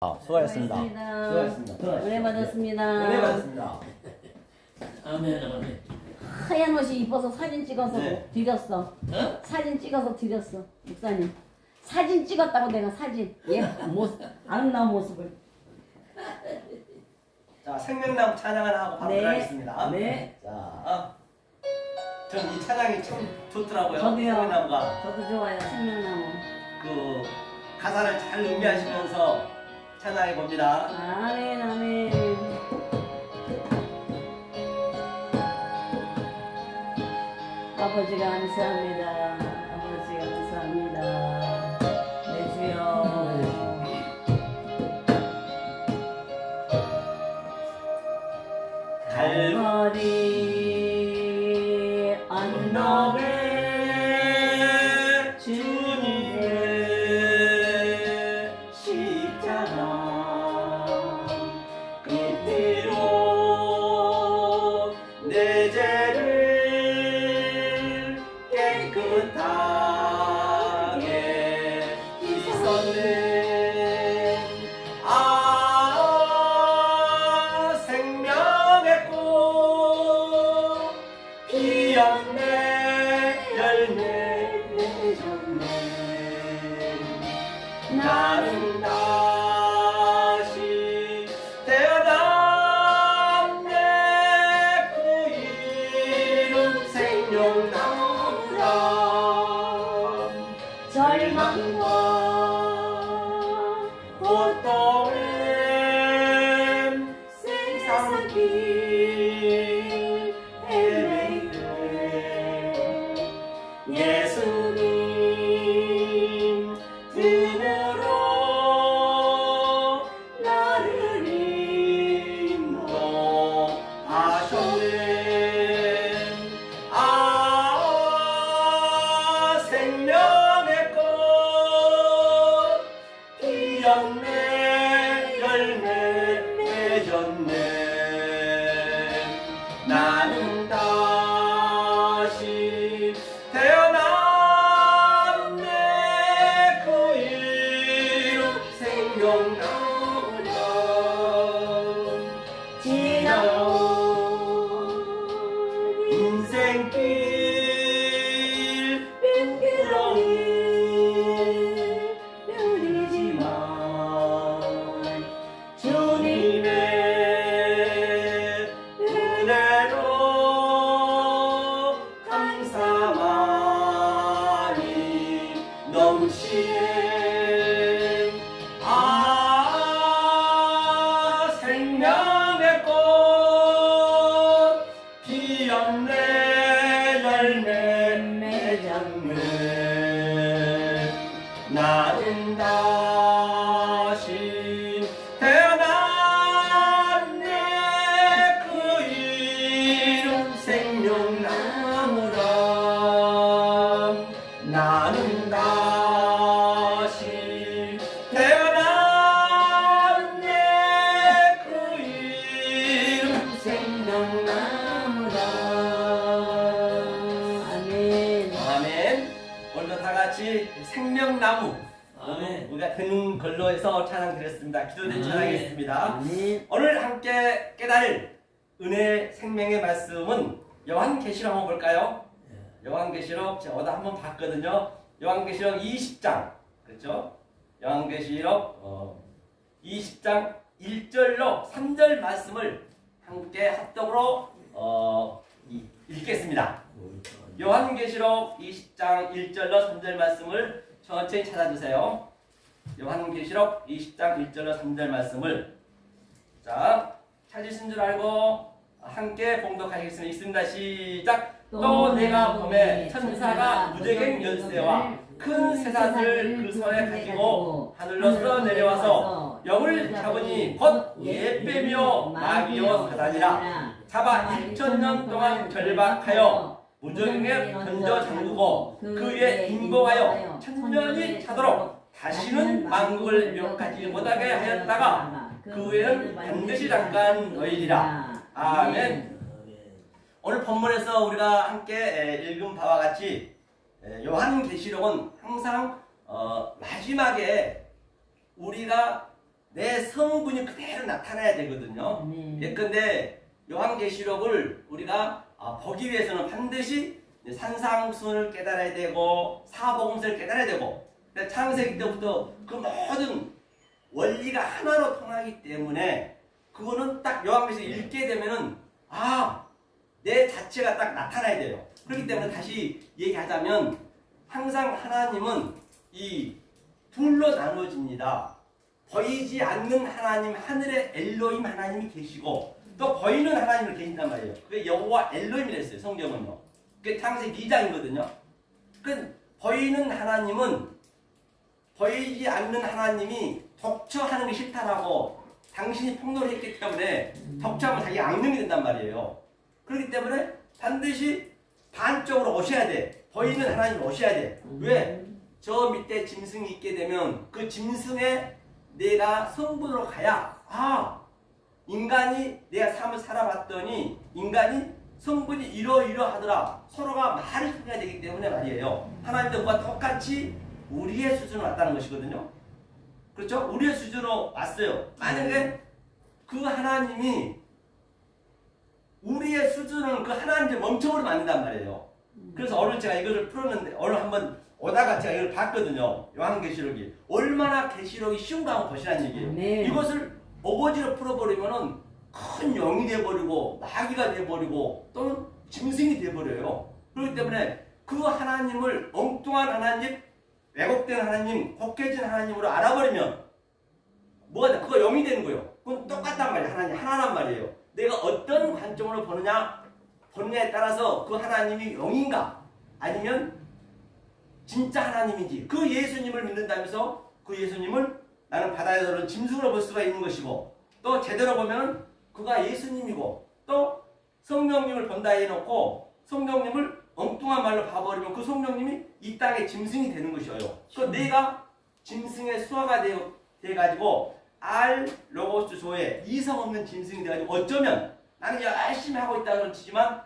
수고하셨습니다. 수고하셨습니다. 은혜 받았습니다. 은혜 받았습니다. 아멘, 아멘. 하얀 옷이 이뻐서 사진 찍어서 네. 드렸어. 어? 사진 찍어서 드렸어. 목사님. 사진 찍었다고 내가 사진. 예, 모습, 아름다운 모습을. 자, 생명나무 찬양을 하고 바로 네. 들어가겠습니다. 네. 자, 전 이 찬양이 참 좋더라고요. 저도요. 생명나무가 저도 좋아요. 생명나무. 그 가사를 잘 음미하시면서 찬양해 봅니다. 아멘, 아멘. 아버지 감사합니다. 아버지 감사합니다. 내 주여. 갈보리 언덕에 주님의 십자가 끝으로 내 죄를 깨끗하게 씻었네. 생명의 꽃 피었네. 열매 맺었네. 나는 다시 태어났네. 그 이름 생명나무라. 절망과 고통에 세상 길 헤매이네. 예수님 등으로 나를 인도하셨네. 생명의 꽃 피었네. 열매 맺었네. 나는 다시 태어났네. 그 이름 생명나무라. 지나온 인생길 빈길을 누리지만 주님의 은혜로 감사만이 넘치네. 생명의 꽃 피었네. 열매 맺었네. 나는 다시 태어났네. 그 이름 생명나무라. 나는 다시 태어났네. 그 이름 생명나무라. 아멘. 아멘. 오늘도 다 같이 생명나무 아멘. 우리가 되는 걸로 해서 찬양 드렸습니다. 기도된 찬양했습니다. 아멘. 오늘 함께 깨달을 은혜 생명의 말씀은 요한계시록 한번 볼까요? 요한계시록 제가 어디 한번 봤거든요. 요한계시록 20장 그렇죠? 요한계시록 20장 1절로 3절 말씀을 함께 합독으로 읽겠습니다. 요한계시록 20장 1절로 3절 말씀을 천천히 찾아주세요. 요한계시록 20장 1절로 3절 말씀을 자 찾으신 줄 알고 함께 봉독하시겠습니다. 있습니다. 시작. 또 내가 봄에 천사가 무대갱 열쇠와 큰 쇠사슬을 그 손에 가지고 하늘로서 내려와서 영을 잡으니 곧 예배며 마귀요 사단이라. 잡아 1000년 동안 결박하여 무저갱에 던져 잠그고 그 위에 인공하여 1000년이 차도록 다시는 만국을 묘하지 못하게 하였다가 그 후에는 반드시 잠깐 너희리라. 아멘. 오늘 본문에서 우리가 함께 읽은 바와 같이 요한계시록은 항상 마지막에 우리가 내 성분이 그대로 나타나야 되거든요. 예컨대 요한계시록을 우리가 보기 위해서는 반드시 산상순을 깨달아야 되고 사복음서를 깨달아야 되고 창세기 때부터 그 모든 원리가 하나로 통하기 때문에 그거는 딱 요한계시록 읽게 되면은 내 자체가 딱 나타나야 돼요. 그렇기 때문에 다시 얘기하자면 항상 하나님은 이 둘로 나눠집니다. 보이지 않는 하나님, 하늘의 엘로힘 하나님이 계시고 또 보이는 하나님을 계신단 말이에요. 그게 여호와 엘로힘이라 했어요. 성경은요. 그게 창세기 2장이거든요. 그 보이는 하나님은 보이지 않는 하나님이 독처하는 게 싫다라고 당신이 폭로를 했기 때문에 독처하면 자기가 악령이 된단 말이에요. 그렇기 때문에 반드시 반쪽으로 오셔야 돼. 보이는 하나님 오셔야 돼. 왜? 저 밑에 짐승이 있게 되면 그 짐승에 내가 성분으로 가야 인간이 내가 삶을 살아봤더니 인간이 성분이 이러이러하더라. 서로가 말을 해야 되기 때문에 말이에요. 하나님도 그와 똑같이 우리의 수준으로 왔다는 것이거든요. 그렇죠? 우리의 수준으로 왔어요. 만약에 그 하나님이 우리의 수준은 그 하나님을 멈춰버리면 안 된단 말이에요. 그래서 오늘 제가 이거를 풀었는데 오늘 한번 오다가 제가 이걸 봤거든요. 요한계시록이 얼마나 계시록이 쉬운가 한번 보시라는 얘기예요. 네. 이것을 어거지로 풀어버리면은 큰 영이 돼버리고 나귀가 돼버리고 또는 짐승이 돼버려요. 그렇기 때문에 그 하나님을 엉뚱한 하나님, 왜곡된 하나님, 곡해진 하나님으로 알아버리면 뭐가 돼? 그거 영이 되는 거예요. 그건 똑같단 말이에요. 하나님 하나란 말이에요. 내가 어떤 관점으로 보느냐에 따라서 그 하나님이 영인가 아니면 진짜 하나님인지 그 예수님을 믿는다면서 그 예수님을 나는 바다에서는 짐승으로 볼 수가 있는 것이고 또 제대로 보면 그가 예수님이고 또 성령님을 본다 해놓고 성령님을 엉뚱한 말로 봐버리면 그 성령님이 이 땅의 짐승이 되는 것이에요. 그 내가 짐승의 수화가 돼가지고 알 로고스 조에 이성 없는 짐승이 돼가지고 어쩌면 나는 열심히 하고 있다고 치지만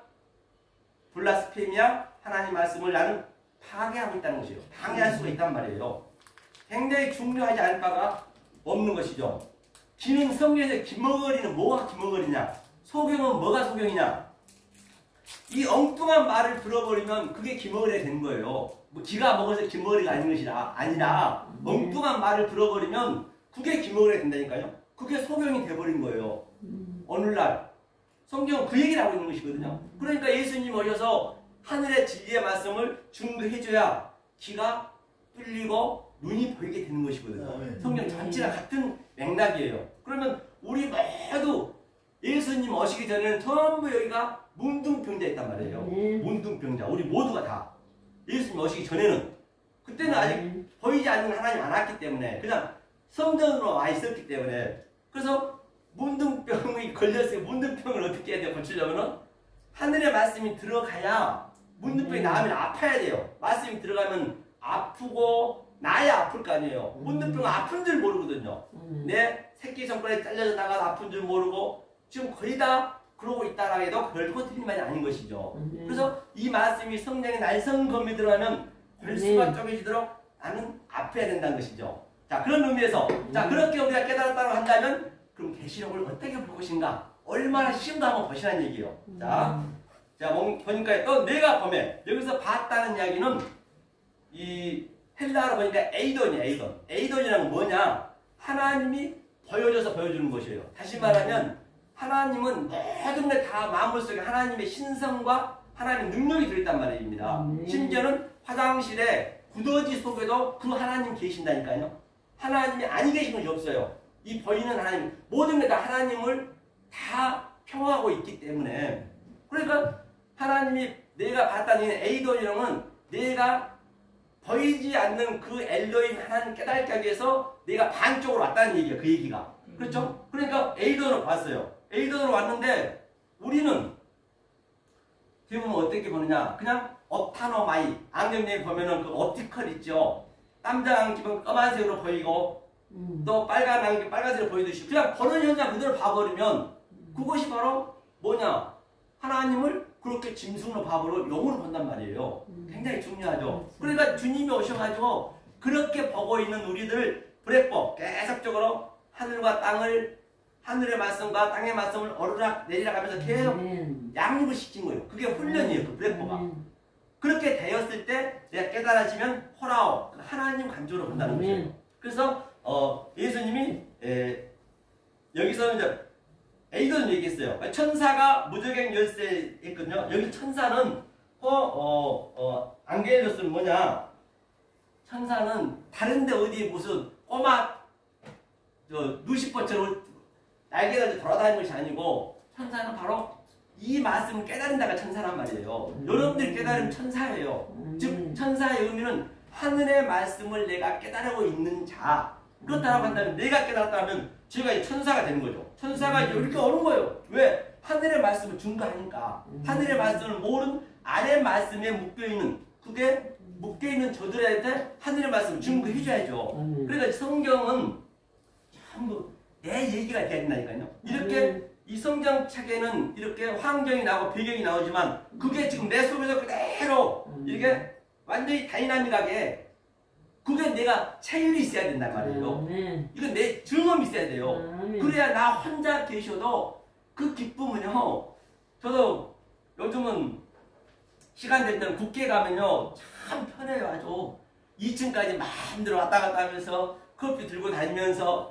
블라스페미아 하나님 말씀을 나는 파괴하고 있다는 것이에요. 방해할 수가 있단 말이에요. 굉장히 중요하지 않을 바가 없는 것이죠. 기는 성경에서 기머거리는 뭐가 기머거리냐? 소경은 뭐가 소경이냐? 이 엉뚱한 말을 들어버리면 그게 기머거리가 되는 거예요. 뭐 기가 먹어서 기머거리가 아닌 것이라 아니라 엉뚱한 말을 들어버리면 그게 기머거리가 된다니까요. 그게 소경이 돼버린 거예요. 오늘날 성경은 그 얘기를 하고 있는 것이거든요. 그러니까 예수님 오셔서 하늘의 진리의 말씀을 증거해줘야 귀가 뚫리고 눈이 보이게 되는 것이거든요. 성경 전체가 같은 맥락이에요. 그러면 우리 모두 예수님 오시기 전에는 전부 여기가 문둥병자였단 말이에요. 문둥병자. 우리 모두가 다. 예수님 오시기 전에는. 그때는 아직 보이지 않는 하나님 안 왔기 때문에 그냥 성전으로 와 있었기 때문에 그래서 문둥병이 걸렸어요. 문둥병을 어떻게 해야 돼요? 고치려면은 하늘의 말씀이 들어가야 문둥병이 나으면 아파야 돼요. 말씀이 들어가면 아프고 나야 아플 거 아니에요. 문둥병은 아픈 줄 모르거든요. 내 새끼손가락이 잘려져 나가서 아픈 줄 모르고 지금 거의 다 그러고 있다라 해도 별거 틀린 말이 아닌 것이죠. 그래서 이 말씀이 성령의 날성검이 들어가면 골수가 쪼개지도록 나는 아파야 된다는 것이죠. 자, 그런 의미에서 자 그렇게 우리가 깨달았다고 한다면 그럼 계시록을 어떻게 볼 것인가? 얼마나 쉬운가 한번 보시라는 얘기예요. 자 보니까 또 내가 보면 여기서 봤다는 이야기는 이 헬라어로 보니까 에이돈이야. 에이돈이란 건 뭐냐? 하나님이 보여줘서 보여주는 것이에요. 다시 말하면 하나님은 모든 게 다 만물 속에 하나님의 신성과 하나님의 능력이 들어있단 말입니다. 심지어는 화장실에 구더지 속에도 그 하나님 계신다니까요. 하나님이 아니 계신 것이 없어요. 이 보이는 하나님, 모든 게 다 하나님을 다 평하고 있기 때문에 그러니까 하나님이 내가 봤다는 에이돈이랑은 내가 보이지 않는 그 엘로힘 하나님 깨닫게 하기 위해서 내가 반쪽으로 왔다는 얘기예요. 그 얘기가. 그렇죠? 그러니까 에이돈으로 봤어요. 에이돈으로 왔는데 우리는 대부분 어떻게 보느냐? 그냥 옵타노마이 안경에 보면은 그 옵티컬 있죠. 땀장 기본 검은색으로 보이고 또 빨간 안경 빨간색으로 보이듯이 그냥 보는 현상 그대로 봐버리면 그것이 바로 뭐냐? 하나님을 그렇게 짐승으로 봐버려 영으로 본단 말이에요. 굉장히 중요하죠. 그러니까 주님이 오셔가지고 그렇게 보고 있는 우리들 불행법 계속적으로 하늘과 땅을 하늘의 말씀과 땅의 말씀을 오르락 내리락 하면서 계속 양육을 시킨 거예요. 그게 훈련이에요. 그 브레포가. 그렇게 되었을 때 내가 깨달아지면 호라오 하나님 간주로 본다는 거죠. 그래서 예수님이 여기서 이제 에이도는 얘기했어요. 천사가 무저갱 열쇠 했거든요. 여기 천사는 안겔로스는 뭐냐? 천사는 다른데 어디 무슨 꼬마 루시퍼처럼 날개가 돌아다니는 것이 아니고 천사는 바로 이 말씀을 깨달은 자가 천사란 말이에요. 여러분들이 깨달으면 천사예요. 즉 천사의 의미는 하늘의 말씀을 내가 깨달고 있는 자. 그렇다고 한다면 내가 깨달았다면 제가 이제 천사가 되는 거죠. 천사가 이제 이렇게 오는 거예요. 왜? 하늘의 말씀을 증거하니까. 하늘의 말씀을 모르는 아래 말씀에 묶여있는 그게 묶여있는 저들한테 하늘의 말씀을 증거해줘야죠. 그러니까 성경은 전부 내 얘기가 돼야 된다니까요. 이렇게 이 성경책에는 이렇게 환경이 나오고 배경이 나오지만 그게 지금 내 속에서 그대로 이렇게 완전히 다이나믹하게 그게 내가 체율이 있어야 된단 말이에요. 이건 내 증험이 있어야 돼요. 그래야 나 혼자 계셔도 그 기쁨은요. 저도 요즘은 시간 될 때는 국회에 가면요. 참 편해요. 아주 2층까지 마음대로 왔다 갔다 하면서 커피 들고 다니면서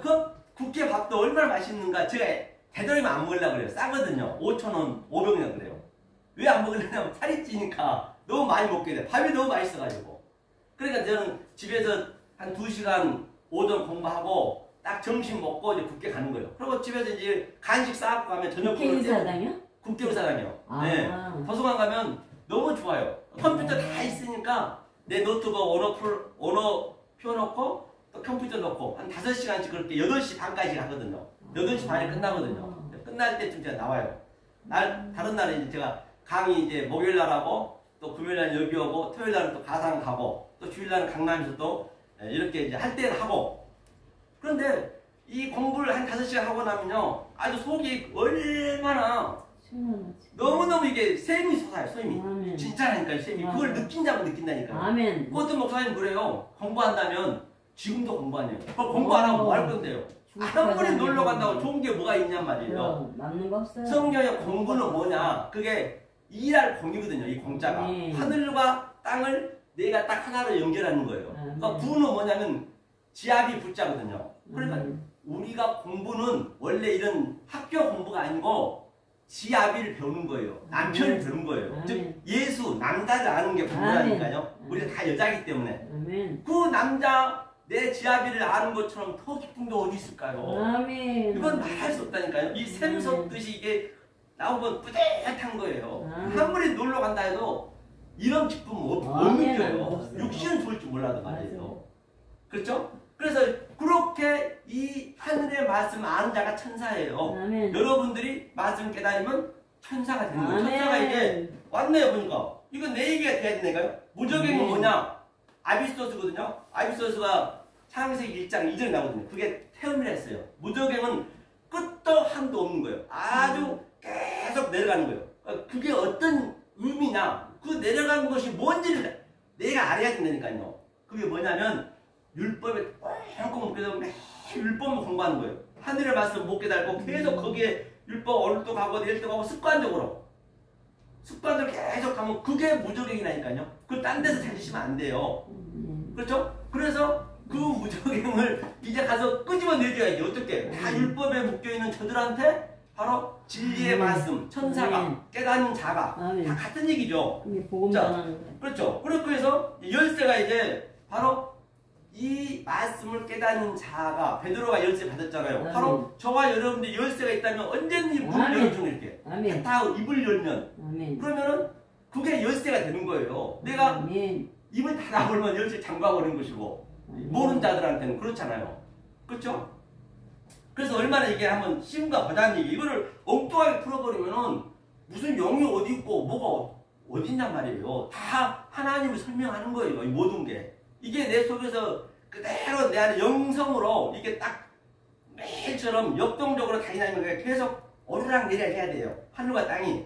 그 국회 밥도 얼마나 맛있는가. 제가 되도록이면 안 먹으려고 그래요. 싸거든요. 5,000원, 500원 그래요. 왜 안 먹으려냐면 살이 찌니까 너무 많이 먹게 돼. 밥이 너무 맛있어가지고. 그러니까 저는 집에서 한 2시간 오전 공부하고 딱 점심 먹고 이제 국회 가는 거예요. 그리고 집에서 이제 간식 싸갖고 가면 저녁 국회의사당이요? 국회의사당이요. 아. 네. 도서관 가면 너무 좋아요. 컴퓨터 다 있으니까 내 노트북 언어 펴놓고 또 컴퓨터 놓고 한 5시간씩 그렇게 8시 반까지 가거든요. 8시 반에 끝나거든요. 끝날 때쯤 제가 나와요. 다른 날에 이제 제가 강의 이제 목요일 날 하고 또 금요일 날 여기 오고 토요일 날은 또 가상 가고 또 주일 날은 강남에서 또 이렇게 이제 할 때는 하고. 그런데 이 공부를 한 5시간 하고 나면요. 아주 속이 얼마나 너무너무 이게 샘이 솟아요. 샘이. 진짜라니까요. 샘이. 그걸 느낀다고 느낀다니까요. 아멘. 그것도 목사님 그래요. 공부한다면 지금도 공부하네요. 공부 안 하고 뭐 할 건데요. 아무리 놀러 간다고 좋은 게 뭐가 있냔 말이에요. 남는 거 없어요. 성경의 공부는 뭐냐? 그게 일할 공이거든요. 이 공자가. 하늘과 땅을 내가 딱 하나로 연결하는 거예요. 그러니까 부는 뭐냐면 지압이 붙자거든요. 그러니까 우리가 공부는 원래 이런 학교 공부가 아니고 지압이를 배우는 거예요. 남편을 배우는 거예요. 즉 예수, 남자를 아는 게 공부라니까요. 우리가 다 여자이기 때문에. 그 남자 내 지아비를 아는 것처럼 더 기쁜 게 어디 있을까요? 아멘. 이건 말할 수 없다니까요. 이 샘 솟듯이 이게 나오면 뿌듯한 거예요. 아무리 놀러 간다 해도 이런 기쁨 못 느껴요. 육신은 좋을 줄 몰라도 말이에요. 그렇죠? 그래서 그렇게 이 하늘의 말씀 아는 자가 천사예요. 아멘. 여러분들이 말씀 깨달으면 천사가 되는 거예요. 천사가 이게 왔네요. 보니까 이건 내 얘기가 돼야 되니까요. 무적행은 뭐냐? 아비소스거든요. 아비소스가 창세기 1장 2절에 나오거든요. 그게 태음을 했어요. 무적행은 끝도 한도 없는 거예요. 아주 계속 내려가는 거예요. 그게 어떤 의미냐, 그 내려가는 것이 뭔지를 내가 알아야 된다니까요. 그게 뭐냐면 율법에 꽁꽁 묶여서 매일 율법만 공부하는 거예요. 하늘의 말씀 못 깨달고 계속 거기에 율법 오늘도 가고 내일도 가고 습관적으로 계속 가면 그게 무적행이라니까요. 그걸 딴 데서 찾으시면 안 돼요. 그렇죠? 그래서 그 무적행을 이제 가서 끄집어 내줘야지. 어떻게? 다 율법에 묶여있는 저들한테 바로 진리의 말씀, 천사가, 깨닫는 자가 다 같은 얘기죠. 자, 그렇죠. 그래서 열쇠가 이제 바로 이 말씀을 깨닫는 자가 베드로가 열쇠 받았잖아요. 바로 저와 여러분들 열쇠가 있다면 언제든지 문을 열어주는 이렇게 다 입을 열면 그러면은 그게 열쇠가 되는 거예요. 내가 입을 닫아버리면 열쇠 잠가버리는 것이고 모르는 자들한테는 그렇잖아요. 그렇죠? 그래서 얼마나 이게 한번 쉬운가 보자는 얘기. 이거를 엉뚱하게 풀어버리면은 무슨 영이 어디 있고 뭐가 어디 있냔 말이에요. 다 하나님을 설명하는 거예요. 이 모든 게. 이게 내 속에서 그대로 내 안에 영성으로 이게 딱 매일처럼 역동적으로 다이나믹하게 계속 오르락내리락 해야 돼요. 하늘과 땅이.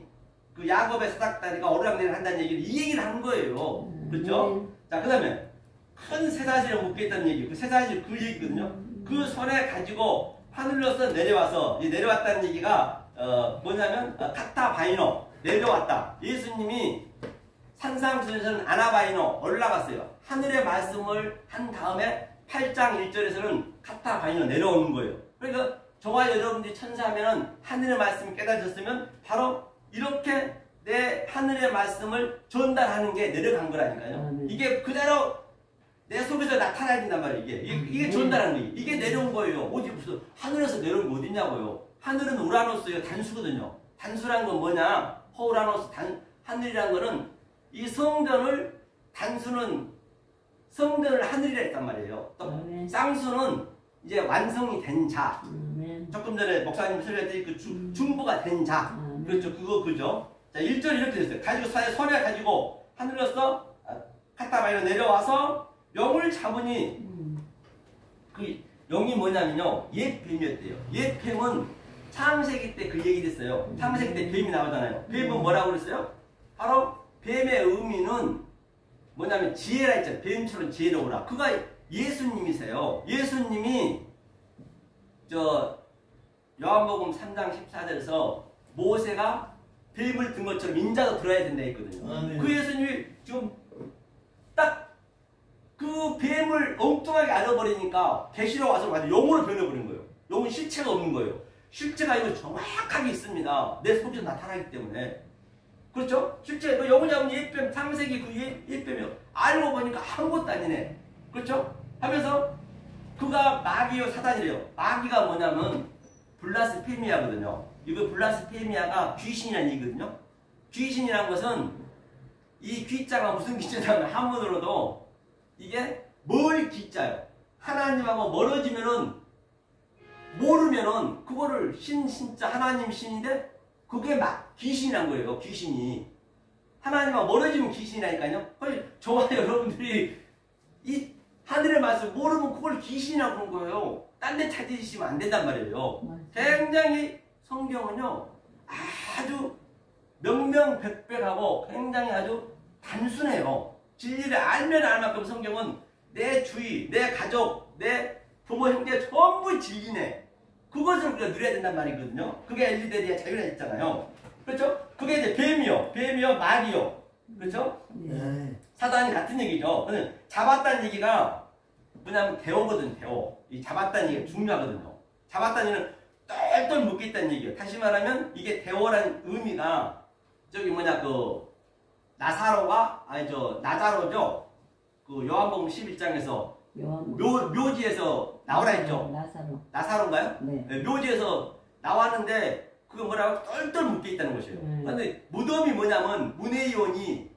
그 야곱의 사닥다리가 오르락내리락 한다는 얘기를 이 얘기를 하는 거예요. 그렇죠? 자, 그 다음에 큰 쇠사슬에 묶여있다는 얘기. 그 쇠사슬 그 얘기거든요. 그 손에 가지고 하늘로서 내려와서 이 내려왔다는 얘기가 뭐냐면 카타바이노 내려왔다. 예수님이 산상수에서는 아나바이노 올라갔어요. 하늘의 말씀을 한 다음에 8장 1절에서는 카타바이노 내려오는 거예요. 그러니까 저와 여러분들이 천사하면 하늘의 말씀이 깨달아졌으면 바로 이렇게 내 하늘의 말씀을 전달하는 게 내려간 거라니까요. 이게 그대로 내 속에서 나타나야 된단 말이에요. 이게 전달하는 거예요. 이게 내려온 거예요. 어디 무슨 하늘에서 내려온 게 어딨냐고요. 하늘은 우라노스예요. 단수거든요. 단수란 건 뭐냐? 허우라노스 하늘이란 거는 이 성전을 단수는 성전을 하늘이라 했단 말이에요. 또 쌍수는 이제 완성이 된 자. 조금 전에 목사님 설명했듯이 그 중보가 된 자. 그렇죠. 그죠. 자, 1절 이렇게 됐어요. 가지고 손에 가지고 하늘로서 카타바이로 내려와서 영을 잡으니 그 영이 뭐냐면요. 옛 뱀이었대요. 옛 뱀은 창세기 때 그 얘기 됐어요. 창세기 때 뱀이 나오잖아요. 뱀은 뭐라고 그랬어요? 바로 뱀의 의미는 뭐냐면 지혜라 했잖아요. 뱀처럼 지혜로우라. 그가 예수님이세요. 예수님이 요한복음 3장 14절에서 모세가 뱀을 든 것처럼 인자도 들어야 된다 했거든요. 그 예수님이 지금 딱 그 뱀을 엉뚱하게 알아버리니까 계시로 와서 완전 영으로 변해버린 거예요. 영은 실체가 없는 거예요. 실체가 이거 정확하게 있습니다. 내 속에서 나타나기 때문에. 그렇죠? 실제 영을 잡은 옛뱀, 창세기 그 옛뱀이요. 알고 보니까 아무것도 아니네. 그렇죠? 하면서 그가 마귀요 사단이래요. 마귀가 뭐냐면 블라스페미아거든요. 이거 블라스페미아가 귀신이라는 얘기거든요. 귀신이란 것은 이 귀자가 무슨 귀자냐면 한문으로도 이게 멀 귀자예요. 하나님하고 멀어지면은 모르면은 그거를 진짜 하나님 신인데 그게 막 귀신이란 거예요. 귀신이. 하나님하고 멀어지면 귀신이라니까요. 저와 여러분들이 이 하늘의 말씀 모르면 그걸 귀신이라고 하는 거예요. 딴 데 찾으시면 안 된단 말이에요. 굉장히 성경은요. 아주 명명백백하고 굉장히 아주 단순해요. 진리를 알면 알 만큼 성경은 내 주위, 내 가족, 내 부모, 형제 전부 진리네. 그것을 우리가 누려야 된단 말이거든요. 그게 엘리데리아 자유라 했잖아요. 그렇죠? 그게 이제 뱀이요, 마귀요. 그렇죠? 사단이 같은 얘기죠. 잡았다는 얘기가 뭐냐면 대오거든, 대오. 이 잡았다는 얘기가 중요하거든요. 잡았다는 얘기는 똘똘 묶겠다는 얘기예요. 다시 말하면 이게 대오라는 의미가 저기 나사로죠. 그 요한복음 11장에서 묘지에서 나오라 했죠. 나사로인가요? 네. 묘지에서 나왔는데 그거 뭐라고 똘똘 묶여 있다는 것이에요. 그런데 무덤이 뭐냐면 문화이원이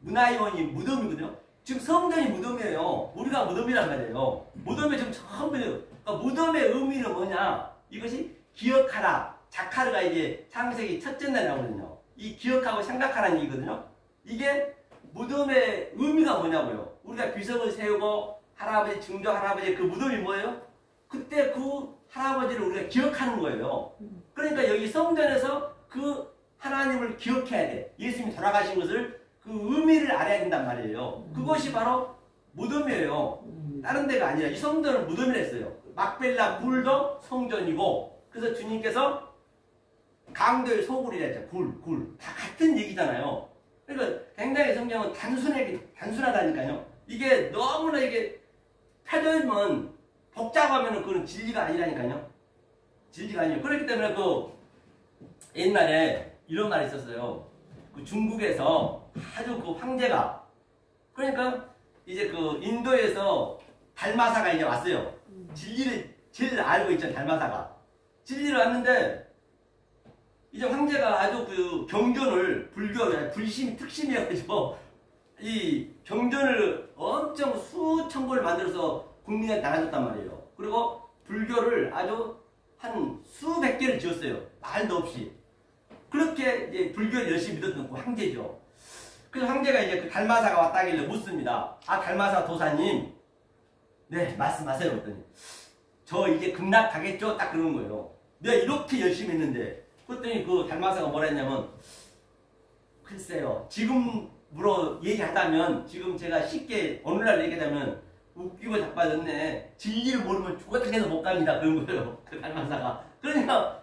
무덤이거든요. 지금 성전이 무덤이에요. 우리가 무덤이란 말이에요. 무덤에 지금 처음 보여요. 그러니까 무덤의 의미는 뭐냐? 이것이 기억하라. 자카르가 이제 창세기 첫째 날 나오거든요. 이 기억하고 생각하라는 얘기거든요. 이게 무덤의 의미가 뭐냐고요. 우리가 비석을 세우고 할아버지, 증조 할아버지 그 무덤이 뭐예요? 그때 그 할아버지를 우리가 기억하는 거예요. 그러니까 여기 성전에서 그 하나님을 기억해야 돼. 예수님이 돌아가신 것을 그 의미를 알아야 된단 말이에요. 그것이 바로 무덤이에요. 다른 데가 아니라 이 성전을 무덤이라 했어요. 막벨라 굴도 성전이고 그래서 주님께서 강도의 소굴이라 했죠. 굴. 다 같은 얘기잖아요. 그러니까 굉장히 성경은 단순하다니까요. 이게 너무나 이게 펴들면 복잡하면 그건 진리가 아니라니까요. 진리가 아니에요. 그렇기 때문에 그 옛날에 이런 말이 있었어요. 그 중국에서 아주 그 황제가 그러니까 이제 그 인도에서 달마사가 이제 왔어요. 진리를 제일 알고 있죠. 달마사가 진리를 왔는데 이제 황제가 아주 그 경전을 불심이 특심이어가지고 이 경전을 엄청 수천 권을 만들어서 국민한테 나눠줬단 말이에요. 그리고 불교를 아주 한 수백 개를 지었어요. 말도 없이. 그렇게 이제 불교를 열심히 믿었던 그 황제죠. 그래서 황제가 이제 그 달마사가 왔다길래 묻습니다. 아, 달마사 도사님. 네, 말씀하세요. 그랬더니 저 이제 극락 가겠죠? 딱 그러는 거예요. 내가 이렇게 열심히 했는데. 그랬더니 그 달마사가 뭐라 했냐면 글쎄요. 지금으로 얘기하다면 지금 제가 쉽게 오늘날 얘기하자면 웃기고 자빠졌네. 진리를 모르면 조각해서 못 갑니다. 그런 거예요. 그 달마사가. 그러니까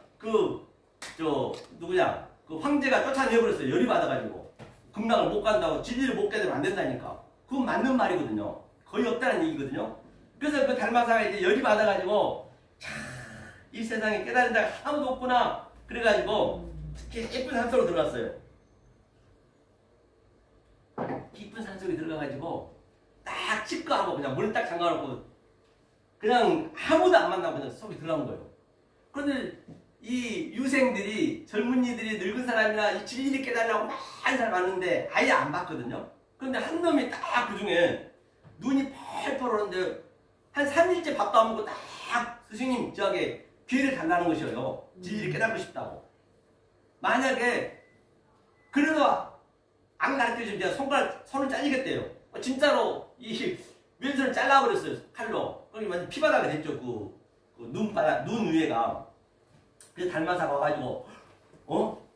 누구냐? 그 황제가 쫓아내버렸어요. 열이 받아가지고. 극락을 못 간다고 진리를 못 가게 되면 안 된다니까. 그건 맞는 말이거든요. 거의 없다는 얘기거든요. 그래서 그 달마사가 이제 열이 받아가지고 이 세상에 깨달은 자가 아무도 없구나. 그래가지고 예쁜 산속으로 들어갔어요. 깊은 산속에 들어가가지고 딱 치과하고 그냥 문을 딱 잠가놓고 그냥 아무도 안 만나고 그냥 속에 들어간 거예요. 그런데 이 유생들이 젊은이들이 늙은 사람이나 이 진리를 깨달으려고 많은 사람 많은데 아예 안 봤거든요. 그런데 한 놈이 딱 그중에 눈이 펄펄 오는데 한 3일째 밥도 안 먹고 딱 스승님 저에게 기회를 달라는 것이에요. 진리를 깨닫고 싶다고. 만약에 그래도 안 가르쳐주면 제가 손을 잘리겠대요. 진짜로 이 왼손을 잘라버렸어요. 칼로. 그러니 완전 피바다가 됐죠. 눈 위에가. 그래서 달마사가 와가지고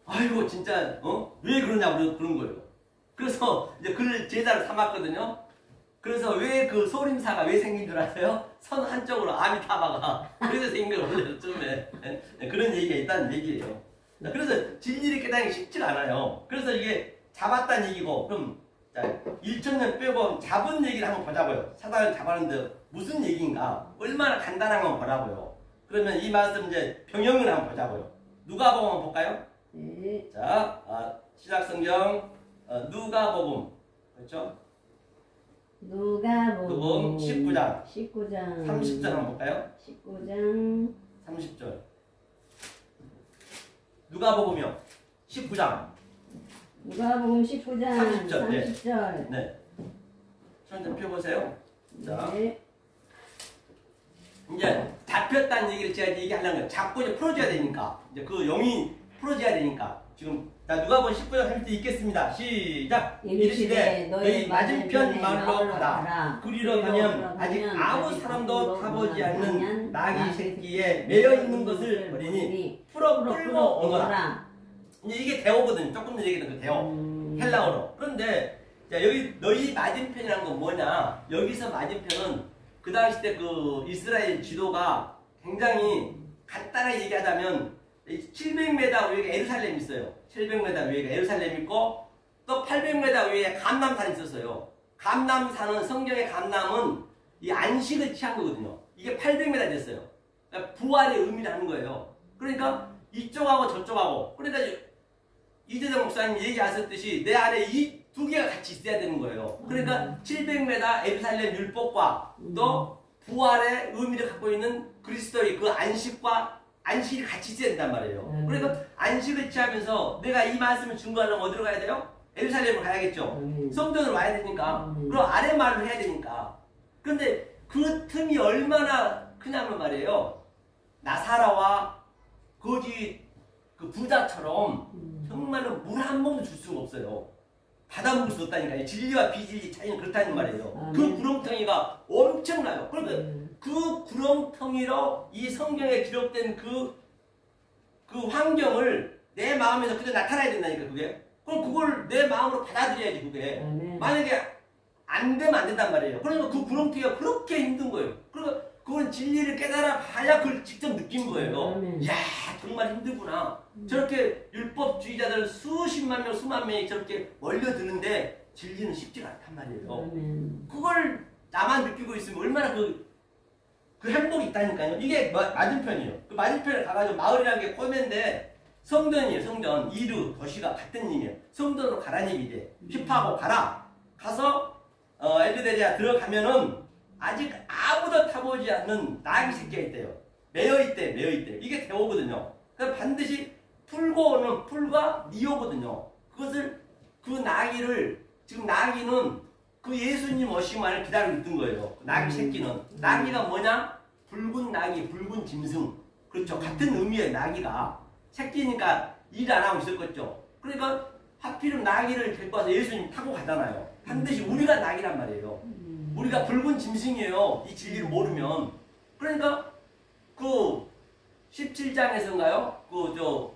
아이고 진짜 왜 그러냐고 그런 거예요. 그래서 이제 그를 제자로 삼았거든요. 그래서 왜 그 소림사가 왜 생긴 줄 아세요? 선 한쪽으로 아미타바가 그래서 생긴 걸 원래 처음에 그런 얘기가 있다는 얘기예요. 그래서 진리를 깨닫기 쉽지가 않아요. 그래서 이게 잡았다는 얘기고 그럼 1,000년 빼고 잡은 얘기를 한번 보자고요. 사단을 잡았는데 무슨 얘기인가? 얼마나 간단한 건 보라고요. 그러면 이 말씀 이제 병영을 한번 보자고요. 누가복음 한번 볼까요? 네. 자, 신약성경 누가복음 그렇죠? 누가복음 19장 19장 30절 한번 볼까요? 19장 30절 누가복음이요 19장 누가복음 19장 30절. 30절. 네. 손 좀 펴보세요. 자, 네. 이제 잡혔다는 얘기를 제가 얘기하려는 거예요. 잡고 이제 풀어줘야 되니까. 이제 그 영이 풀어줘야 되니까. 지금, 자, 누가복음 19장 30절 읽겠습니다. 시작! 이르시되 너희 맞은편 마을로 가라. 그리로 가면 아직 아무 사람도 타보지 않는 나귀 새끼에 매여 있는 것을 버리니 끌고 오너라. 이제 이게 대어거든요. 조금 전에 얘기했던 그 대어. 헬라어로. 그런데 자, 여기 너희 맞은편이라는 건 뭐냐? 여기서 맞은편은 그 당시 때 그 이스라엘 지도가 굉장히 간단하게 얘기하자면 700m 위에 에루살렘이 있어요. 700m 위에 에루살렘이 있고 또 800m 위에 감람산이 있었어요. 감람산은 성경의 감람은 이 안식을 취한 거거든요. 이게 800m 됐어요. 그러니까 부활의 의미를 하는 거예요. 그러니까 이쪽하고 저쪽하고 그러니까 이재정 목사님 얘기하셨듯이 내 안에 이 두 개가 같이 있어야 되는 거예요. 그러니까 700m 에루살렘 율법과 또 부활의 의미를 갖고 있는 그리스도의 그 안식이 같이 있어야 된단 말이에요. 그러니까 안식을 취하면서 내가 이 말씀을 증거하려면 어디로 가야 돼요? 에루살렘으로 가야겠죠. 성전으로 와야 되니까. 그럼 아랫말을 해야 되니까. 그런데 그 틈이 얼마나 크냐면 말이에요. 나사라와 거지 그 부자처럼 정말로 물 한 모금도 줄 수가 없어요. 받아먹을 수 없다니까요. 진리와 비진리 차이는 그렇다는 말이에요. 그 구렁텅이가 엄청나요. 그러니까 그 구렁텅이로 이 성경에 기록된 그 환경을 내 마음에서 그저 나타나야 된다니까 그게. 그럼 그걸 내 마음으로 받아들여야지 그게. 만약에 안 되면 안 된단 말이에요. 그러니까 그 구렁텅이가 그렇게 힘든 거예요. 그러니까 그건 진리를 깨달아 봐야 그걸 직접 느낀 거예요. 이야 정말 힘들구나. 저렇게 율법주의자들 수십만 명 수만 명이 저렇게 몰려드는데 진리는 쉽지가 않단 말이에요. 그걸 나만 느끼고 있으면 얼마나 그 행복이 있다니까요. 이게 맞은편이에요. 그 맞은편에 가가지고 마을이라는 게 꼬매인데 성전이에요. 성전. 이르 도시가 같은 의미예요. 성전으로 가라는 얘기지. 힙하고 가라. 가서 엘르데리아 들어가면은 아직 아무도 타보지 않는 나귀 새끼가 있대요. 매여있대. 이게 대오거든요. 그래서 반드시 풀고 오는 풀과 니오거든요. 그것을 그 나귀를 지금 나귀는 그 예수님 오시기만을 기다리고 있던 거예요. 나귀 새끼는. 나귀가 뭐냐? 붉은 나귀, 붉은 짐승. 그렇죠. 같은 의미의 나귀가. 새끼니까 일 안 하고 있었겠죠. 그러니까 하필이면 나귀를 데리고 와서 예수님 타고 가잖아요. 반드시 우리가 나귀란 말이에요. 우리가 붉은 짐승이에요. 이 진리를 모르면. 그러니까 그 17장에서인가요?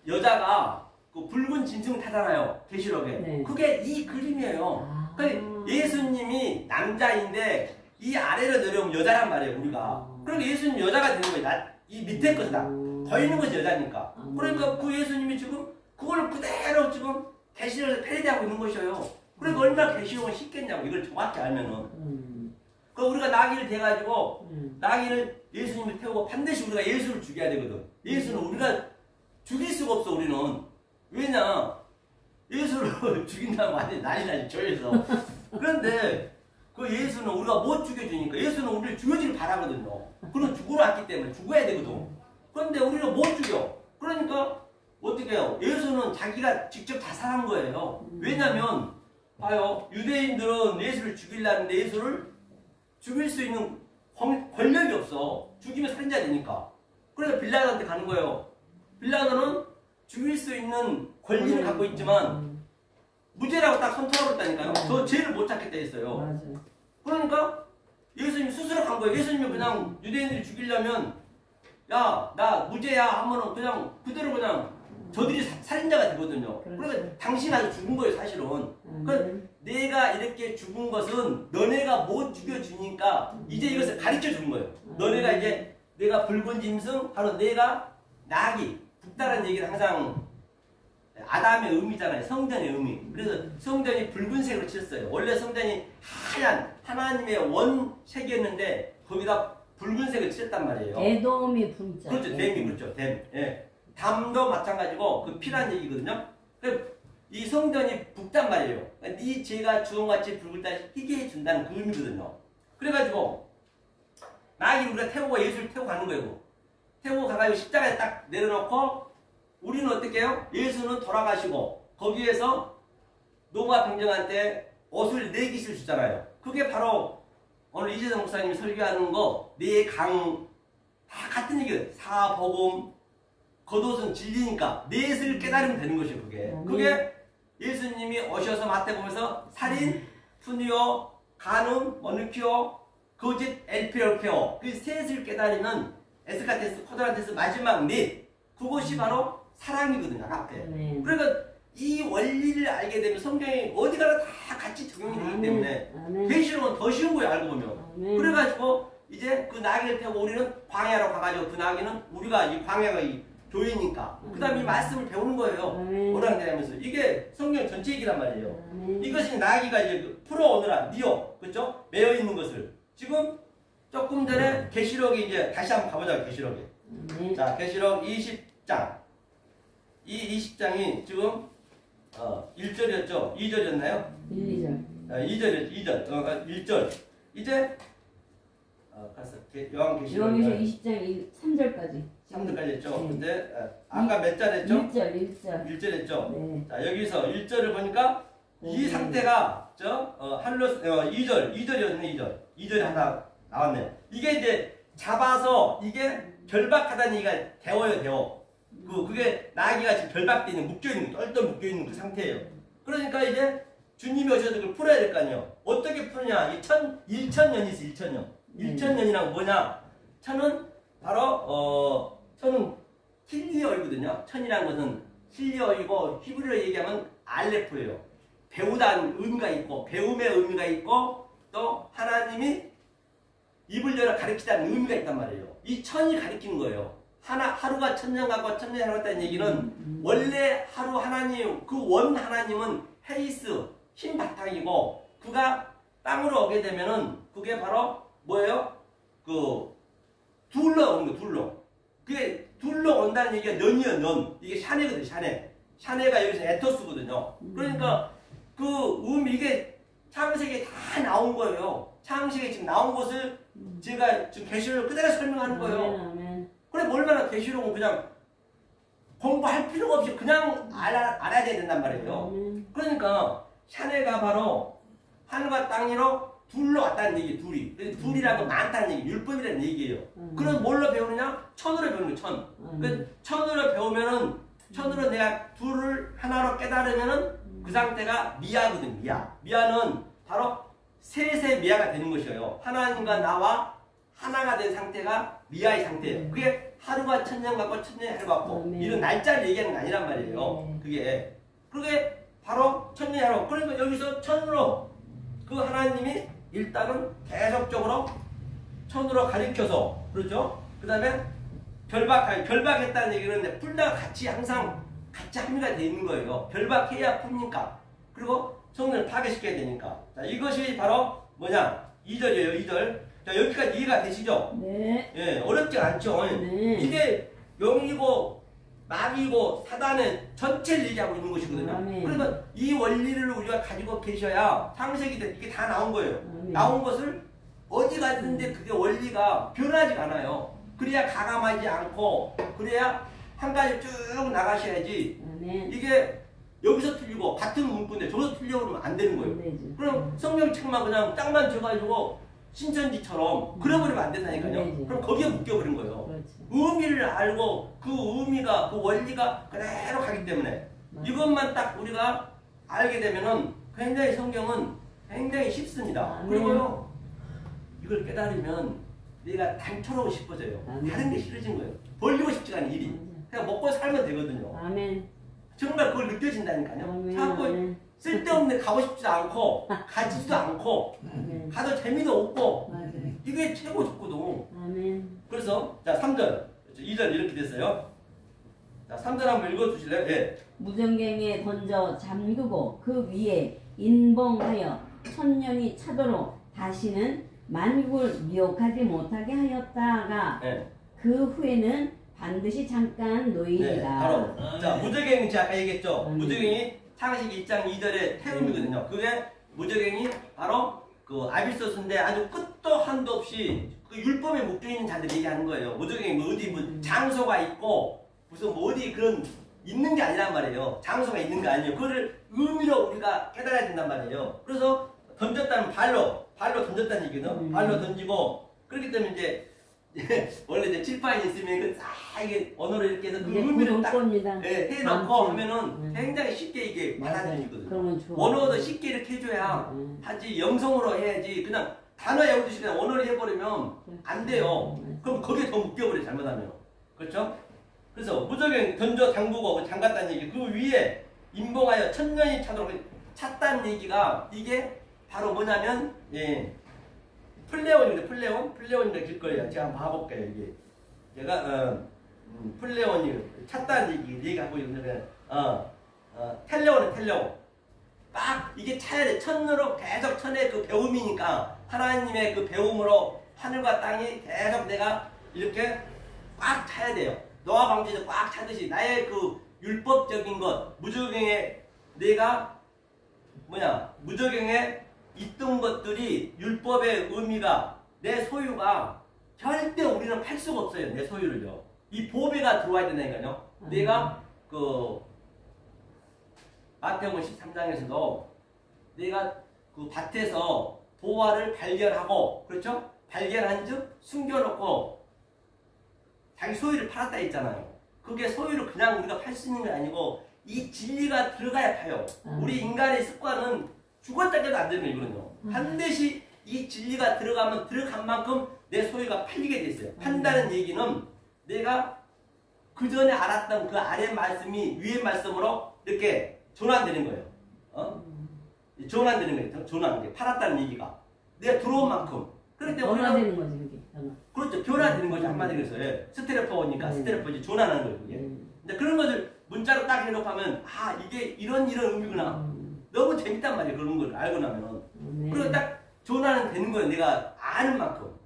여자가 그 붉은 짐승 타잖아요. 계시록에. 네. 그게 이 그림이에요. 그러니까 예수님이 남자인데 이 아래로 내려오면 여자란 말이에요 우리가. 그러니까 예수님 여자가 되는 거예요. 이 밑에 것이다. 더 있는 것이 여자니까. 그러니까 그 예수님이 지금 그걸 그대로 지금 계시록에서 패러디하고 있는 것이에요. 그러니까 얼마나 계시록은 쉽겠냐고 이걸 정확히 알면은. 그 우리가 나귀를 대가지고 나귀를 예수님을 태우고 반드시 우리가 예수를 죽여야 되거든. 예수는 우리가 죽일 수가 없어 우리는. 왜냐 예수를 죽인다면 완전히 난리 나지 저에서. 그런데 그 예수는 우리가 못 죽여주니까 예수는 우리를 죽여주길 바라거든요. 그는 죽으러 왔기 때문에 죽어야 되거든. 그런데 우리는 못 죽여. 그러니까 어떻게 해요? 예수는 자기가 직접 자살한 거예요. 왜냐면 봐요. 유대인들은 예수를 죽이려는데 예수를 죽일 수 있는 권력이 없어. 죽이면 살인자 되니까. 그래서 빌라도한테 가는 거예요. 빌라도는 죽일 수 있는 권리를 갖고 있지만 무죄라고 딱 선포하고 있다니까요. 저 죄를 못 찾겠다 했어요. 그러니까 예수님이 스스로 간 거예요. 예수님이 그냥 유대인들이 죽이려면 야, 나 무죄야 하면은 그냥 그대로 그냥 저들이 살인자가 되거든요. 그러니까 당신이 아주 죽은 거예요, 사실은. 그러니까 내가 이렇게 죽은 것은 너네가 못 죽여주니까 이제 이것을 가르쳐 주는 거예요. 너네가 이제 내가 붉은 짐승, 바로 내가 나귀, 북다라는 얘기는 항상 아담의 의미잖아요. 성전의 의미. 그래서 성전이 붉은색으로 칠했어요. 원래 성전이 하얀 하나님의 원색이었는데 거기다 붉은색을 칠했단 말이에요. 에돔이 분자. 그렇죠. 댐이 그렇죠. 댐. 예. 담도 마찬가지고 그 피란 얘기거든요. 이 성전이 붉단 말이에요. 네 죄가 주홍같이 붉을 때 희게 해준다는 그 의미거든요. 그래가지고 나귀 우리가 태우고 예수를 태우고 가는 거예요. 태우고 가가지고 십자가에 딱 내려놓고 우리는 어떻게 해요? 예수는 돌아가시고 거기에서 노가 병정한테 옷을 4개씩 주잖아요. 그게 바로 오늘 이재성 목사님이 설교하는 거 4강 다 같은 얘기예요. 사복음 겉옷은 진리니까 넷을 깨달으면 되는 것이에요. 그게 예수님이 오셔서 마태복음에서 살인, 푸니오, 간음, 머누키오, 거짓, 엘피올케오 그 셋을 깨달으면 에스카테스, 코드란테스 마지막 넷 그것이 바로 사랑이거든요. 앞에. 그러니까 이 원리를 알게 되면 성경이 어디 가나 다 같이 적용이 되기 때문에 계시록은 더 쉬운 거예요. 알고 보면. 그래가지고 이제 그 나귀를 태우고 우리는 광야로 가가지고 그 나귀는 우리가 이 광야가 이 교회니까 그 다음에 이 말씀을 배우는 거예요. 오랑내리면서 이게 성경 전체 얘기란 말이에요. 이것이 나귀가 이제 풀어오느라 니오 그렇죠? 매여 있는 것을 지금 조금 전에 계시록이 이제 다시 한번 가보자. 계시록에 자 계시록 20장 이 20장이 지금 1절이었죠? 2절이었나요? 2절 1절 이제 가서 요한계시록 20장 3절까지 3절까지 했죠. 근데 아까 몇 절 했죠? 1절 했죠. 네. 자 여기서 1절을 보니까 이 상태가 할로스 2절이었네. 2절이 하나 나왔네. 이게 이제 잡아서 이게 결박하다는 얘기가 데워요. 그게 나귀가 지금 결박되어 있는 묶여있는 똘똘 묶여있는 그 상태예요. 그러니까 이제 주님이 오셔서 그걸 풀어야 될 거 아니에요. 어떻게 푸느냐? 이 1000년이 있어. 1000년. 1000년이란 뭐냐? 천은 바로 천은 힐리어이거든요. 천이라는 것은 힐리어이고 히브리어로 얘기하면 알레프예요. 배우다는 의미가 있고 배움의 의미가 있고 또 하나님이 입을 열어 가르치다는 의미가 있단 말이에요. 이 천이 가르치는 거예요. 하루가 1000년 같고 1000년이 하루 같다는 얘기는 원래 하루 하나님 그 원 하나님은 헤이스 흰 바탕이고 그가 땅으로 오게 되면은 그게 바로 뭐예요? 그 둘러오는 거 둘러. 그게 둘러온다는 얘기가 년이요 년. 이게 샤네거든요. 샤네가 여기서 에토스거든요. 그러니까 그 이게 창세기에 다 나온 거예요. 창세기에 지금 나온 것을 제가 지금 계시록을 그대로 설명하는 거예요. 그래 얼마나 계시록은 그냥 공부할 필요가 없이 그냥 알아야 된단 말이에요. 그러니까 샤네가 바로 하늘과 땅 위로 둘러왔다는 얘기 둘이. 둘이라고 많다는 얘기, 율법이라는 얘기예요. 그럼 뭘로 배우느냐? 천으로 배우는 거예요. 천. 그 천으로 배우면은 천으로 내가 둘을 하나로 깨달으면은 그 상태가 미아거든. 미아는 바로 셋의 미아가 되는 것이에요. 하나님과 나와 하나가 된 상태가 미아의 상태예요. 그게 하루가 1000년 같고 1000년이 하루 같고 이런 날짜를 얘기하는 게 아니란 말이에요. 그게 바로 1000년이 하루. 그러니까 여기서 천으로 그 하나님이 일단은 계속적으로 천으로 가리켜서 그렇죠? 그 다음에 결박했다는 얘기는 풀다가 같이 항상 같이 합류가 돼 있는 거예요. 결박해야 풉니까? 그리고 성령을 파괴시켜야 되니까. 자, 이것이 바로 뭐냐? 2절이에요. 2절. 자, 여기까지 이해가 되시죠? 네. 예, 어렵지 않죠? 네. 이게 영이고 마귀고 사단의 전체를 얘기하고 있는 것이거든요. 아멘. 그러면 이 원리를 우리가 가지고 계셔야 창세기 때 이게 다 나온 거예요. 아멘. 나온 것을 어디 갔는데 그게 원리가 변하지 않아요. 그래야 가감하지 않고 그래야 한 가지 쭉 나가셔야지. 아멘. 이게 여기서 틀리고 같은 문구인데 저기서 틀려 그러면 안 되는 거예요. 안 되죠. 그럼 성경책만 그냥 짝만 져가지고 신천지처럼 그려버리면 안 된다니까요. 안 되죠. 그럼 거기에 묶여버린 거예요. 그렇죠. 의미를 알고 그 의미가 그 원리가 그대로 가기 때문에 맞아요. 이것만 딱 우리가 알게 되면은 굉장히 성경은 굉장히 쉽습니다. 아멘. 그리고요 이걸 깨달으면 내가 단초로고 싶어져요. 아멘. 다른 게 싫어진 거예요. 벌리고 싶지가 않은 일이. 맞아요. 그냥 먹고 살면 되거든요. 아멘. 정말 그걸 느껴진다니까요. 아멘. 자꾸 아멘. 쓸데없는 가고 싶지도 않고 가지도 않고 아멘. 가도 재미도 없고 맞아요. 이게 최고 좋거든. 아멘. 그래서 자 3절 2절 이렇게 됐어요. 자 3절 한번 읽어주실래요? 예. 무전갱에 던져 잠그고 그 위에 인봉하여 천년이 차도록 다시는 만국을 미혹하지 못하게 하였다가 예. 그 후에는 반드시 잠깐 네, 노이리라. 바로 자 무저갱이 제가 아까 얘기했죠. 아멘. 무저갱이 창세기 1장 2절의 태음이거든요. 그게 무저갱이 바로 그 아비소스인데 아주 끝도 한도 없이 그 율법에 묶여 있는 자들이 얘기하는 거예요. 무저갱이 뭐 어디 뭐 장소가 있고 무슨 뭐 어디 그런 있는 게 아니란 말이에요. 장소가 있는 게 아니에요. 그거를 의미로 우리가 깨달아야 된단 말이에요. 그래서 던졌다는 발로 던졌다는 얘기거든요. 발로 던지고 그렇기 때문에 이제 원래 이제 칠판이 있으면 그 이게 언어를 이렇게 해서 그 이제 의미를 딱 구동권이다. 예, 해놓고 아무튼. 하면은 굉장히 쉽게 이게 맞아요. 받아들이거든요. 그러면 좋아. 원어도 쉽게 이렇게 해줘야 하지 영성으로 해야지 그냥 단어 외우듯이 그냥 언어를 해버리면 안 돼요. 그럼 거기에 더 묶여버려 잘못하면. 그렇죠? 그래서 무적행 던져 담그고 잠갔다는 얘기 그 위에 인봉하여 천년이 차도록 찼다는 얘기가 이게 바로 뭐냐면 예 플레온입니다. 플레온이라 길 거예요. 제가 한번 봐볼게요. 이게 제가 플레온이 찼다는 얘기하고 있는데 텔레온 딱 이게 차야 돼. 천으로 계속 천의 그 배움이니까 하나님의 그 배움으로 하늘과 땅이 계속 내가 이렇게 꽉 차야 돼요. 노아 방주에서 꽉 차듯이 나의 그 율법적인 것 무저갱에 내가 무저갱에 있던 것들이 율법의 의미가 내 소유가 절대 우리는 팔 수가 없어요. 내 소유를요. 이 보배가 들어와야 된다니까요. 내가 그 마태복음 13장에서도 내가 그 밭에서 보화를 발견하고 그렇죠? 발견한즉 숨겨놓고 자기 소유를 팔았다 했잖아요. 그게 소유를 그냥 우리가 팔 수 있는 게 아니고 이 진리가 들어가야 파요. 우리 인간의 습관은 죽었다 해도 안 되는 거거든요. 반드시 이 진리가 들어간 만큼 내 소유가 팔리게 돼 있어요. 판다는 얘기는 내가 그 전에 알았던 그 아래 말씀이 위의 말씀으로 이렇게 전환되는 거예요. 전환되는 거예요. 전환. 게 팔았다는 얘기가 내가 들어온 만큼. 그렇기 때문에 변화되는 거지 그게. 그렇죠. 변화되는 거죠. 한마디로 해서. 예. 스테레포니까 스테레포지 전환하는 거예요. 그게. 근데 그런 것을 문자로 딱 해놓고 하면 이게 이런 의미구나. 너무 재밌단 말이에요. 그런 걸 알고 나면은. 그리고 딱 전환은 되는 거예요. 내가 아는 만큼.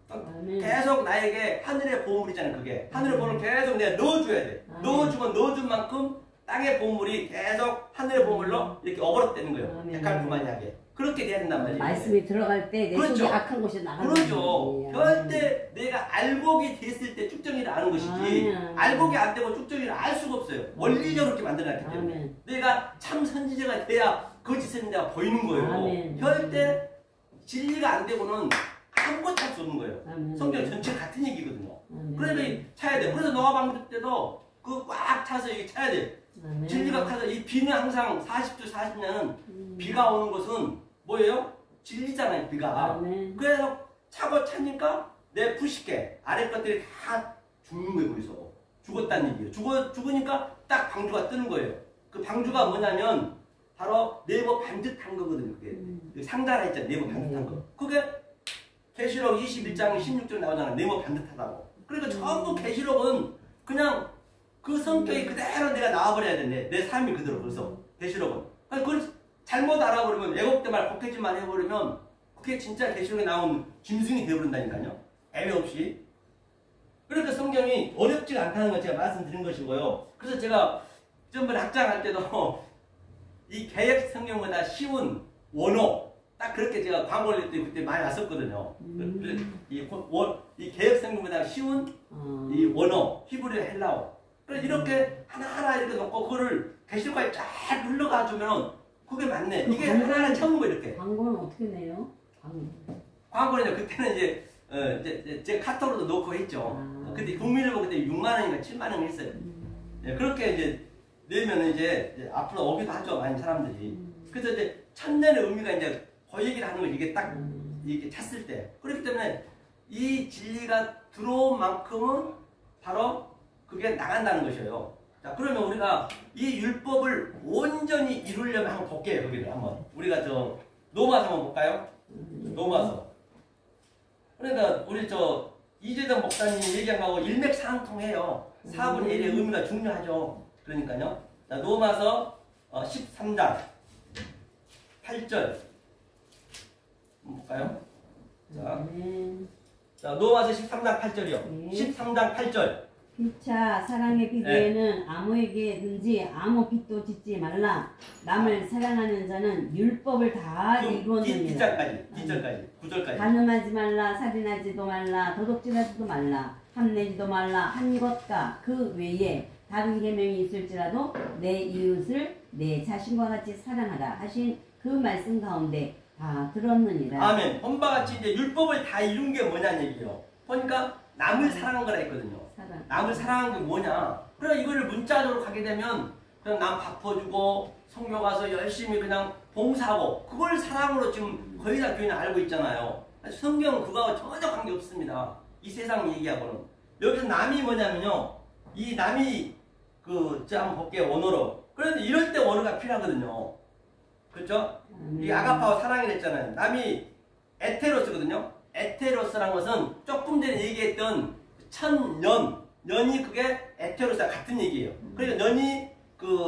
계속 나에게 하늘의 보물이잖아요. 그게. 하늘의 보물을 계속 내가 넣어줘야 돼. 넣어주면 넣어준 만큼 땅의 보물이 계속 하늘의 보물로 이렇게 어그럽되는 거예요. 데칼구마니하게. 그렇게 돼야 된단 말이에요. 말씀이 들어갈 때 내 그렇죠. 속에 악한 것이 나가는 그렇죠. 거지. 절대 내가 알곡이 됐을 때 축정이를 아는 것이지 알곡이 안 되고 축정이를 알 수가 없어요. 원리적으로 이렇게 만들어놨기 때문에. 아멘. 내가 참 선지자가 돼야 거짓 선지자가 보이는 거예요. 아멘. 절대 진리가 안 되고는 아무것도 할 수 없는 거예요. 아멘. 성경 전체 같은 얘기거든요. 아멘. 그러니까 차야 돼. 그래서 노아 방주 때도 그 꽉 차서 이게 차야 돼. 아멘. 진리가 차서 이 비는 항상 40주 40년은 비가 오는 것은 뭐예요? 진리잖아요. 비가. 아멘. 그래서 차고 차니까 내 부식계 아래 것들이 다 죽는 거예요. 거기서 죽었다는 얘기예요. 죽으니까 딱 방주가 뜨는 거예요. 그 방주가 뭐냐면 바로 네모 반듯한 거거든요. 그게 상자라 했잖아요. 네모 반듯한 거. 그게 계시록 21장 16절 나오잖아요. 네모 반듯하다고. 그러니까 전부 계시록은 그냥 그 성격이 그대로 내가 나와버려야 되는데 내 삶이 그대로. 그래서 계시록은 그걸 잘못 알아버리면 애국대 말 곡해지만 해버리면 그게 진짜 계시록에 나온 짐승이 되어버린다니까요. 애매 없이. 그러니까 성경이 어렵지가 않다는 걸 제가 말씀드린 것이고요. 그래서 제가 전번에 학장할 때도 이 개역 성경보다 쉬운 원어 딱 그렇게 제가 광고를 낼 때 그때 많이 왔었거든요. 이 개역 성경보다 쉬운 이 원어 히브리 헬라어. 그래서 이렇게 하나하나 이렇게 놓고 그거를 계시록까지 쫙 흘러가주면 그게 맞네. 이게 하나하나 처음 거 이렇게. 광고는 어떻게 내요? 광고는 그때는 이제 제 카톡으로도 넣고 했죠. 그때 국민일보 그때 6만 원인가 7만 원 했어요. 네, 그렇게 이제 내면은 이제 앞으로 오기도 하죠. 많은 사람들이. 그래서 이제 천년의 의미가 이제 그 얘기를 하는 거지. 이게 딱 이렇게 찼을 때. 그렇기 때문에 이 진리가 들어온 만큼은 바로 그게 나간다는 것이에요. 자, 그러면 우리가 이 율법을 온전히 이루려면 한번 볼게요. 거기를 한번. 우리가 저 로마서 한번 볼까요? 로마서. 그러니까 우리 저 이재정 목사님 얘기한 거하고 일맥상통해요. 4분의 1의 의미가 중요하죠. 그러니까요. 자, 로마서 13장 8절 볼까요? 자, 로마서 13장 8절이요. 13장 8절. 피차 사랑의 비교에는 아무에게든지 아무 빚도 짓지 말라. 남을 사랑하는 자는 율법을 다 이루었느니라. 뒷절까지 9절까지. 간음하지 말라, 살인하지도 말라, 도둑질하지도 말라, 함내지도 말라 한 것과 그 외에 다른 계명이 있을지라도 내 이웃을 내 자신과 같이 사랑하라 하신 그 말씀 가운데 다 들었느니라. 아멘. 본바 같이 이제 율법을 다 이룬 게 뭐냐는 얘기예요. 보니까 남을 사랑한 거라 했거든요. 남을 사랑한 게 뭐냐? 그래 이거를 문자적으로 가게 되면 그냥 남 바꿔주고 성교 가서 열심히 그냥 봉사하고 그걸 사랑으로 지금 거의 다 교인은 알고 있잖아요. 성경은 그거하고 전혀 관계 없습니다. 이 세상 얘기하고는. 여기서 남이 뭐냐면요. 이 남이 제가 한번 볼게요. 원어로. 그런데 이럴 때 원어가 필요하거든요. 그렇죠? 이 아가파와 사랑이 됐잖아요. 남이 에테로스거든요. 에테로스라는 것은 조금 전에 얘기했던 천년, 년이 그게 에테로스와 같은 얘기예요. 그러니까 년이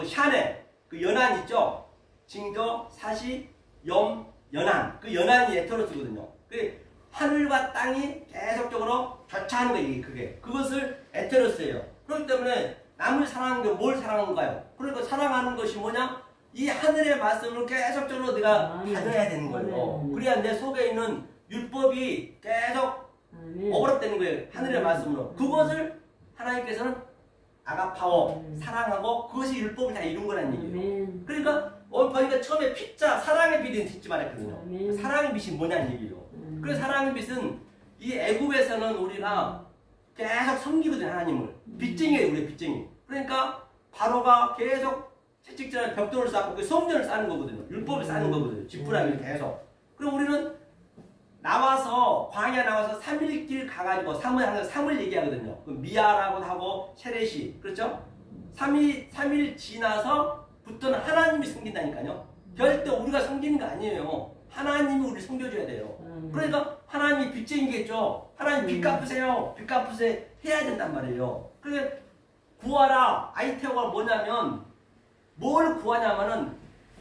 샤네, 연한 있죠? 징조, 사시, 염, 연한. 그 연한이 에테로스거든요. 하늘과 땅이 계속적으로 교차하는 거예요. 그게. 그것을 에테로스예요. 그렇기 때문에 남을 사랑하는 게 뭘 사랑하는 건가요? 그러니까 사랑하는 것이 뭐냐? 이 하늘의 말씀을 계속적으로 내가 받아야 되는 거예요. 그래야 내 속에 있는 율법이 계속 어그럽되는 거예요. 하늘의 말씀으로. 그것을 하나님께서는 아가파오, 사랑하고 그것이 율법을 다 이룬 거라는 얘기예요. 그러니까 보니까 처음에 피자, 사랑의 빛은 짓지 말았거든요. 사랑의 빛이 뭐냐는 얘기예요. 그래서 사랑의 빛은 이 애굽에서는 우리가 계속 섬기거든요. 하나님을. 빚쟁이에요. 우리 빚쟁이. 그러니까 바로가 계속 채찍질하는 벽돌을 쌓고 그 성전을 쌓는 거거든요. 율법을 쌓는 거거든요. 지푸라기를 계속. 그럼 우리는 나와서 광야 나와서 3일 가가지고 3을 얘기하거든요. 미아라고 하고 세레시. 그렇죠? 3일 지나서 붙어는 하나님이 섬긴다니까요. 절대 우리가 섬기는 거 아니에요. 하나님이 우리를 섬겨줘야 돼요. 그러니까 하나님이 빚쟁이겠죠. 하나님 빚 갚으세요. 빚 갚으세요. 해야 된단 말이에요. 그게 구하라. 아이테오가 뭐냐면 뭘 구하냐면은